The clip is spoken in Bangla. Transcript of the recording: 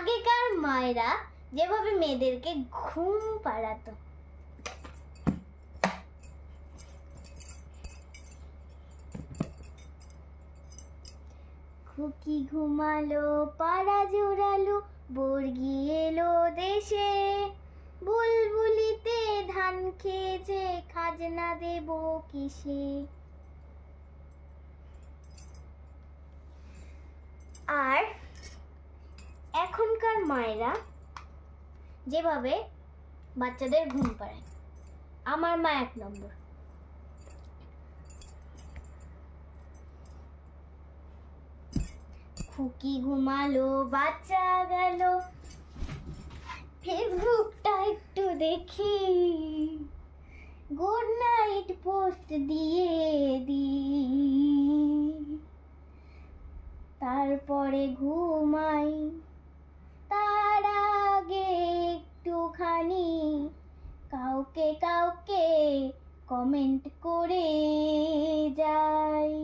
আগেকার মায়েরা যেভাবে মেয়েদেরকে ঘুম পাড়াতো। খুকি ঘুমালো, পাড়া জোড়ালো, বর্গি এলো দেশে, বুলবুলিতে ধান খেয়েছে, খাজনা দেব কিসে। আর এখনকার মায়েরা যেভাবে বাচ্চাদের ঘুম পাড়ায়, আমার মা 1 নম্বর। খুকি ঘুমালো, বাচ্চা গেল, ফেসবুকটা একটু দেখি, গুড নাইট পোস্ট দিয়ে দি, তারপরে ঘুমাই, তার আগে একটুখানি কাউকে কাউকে কমেন্ট করে যাই।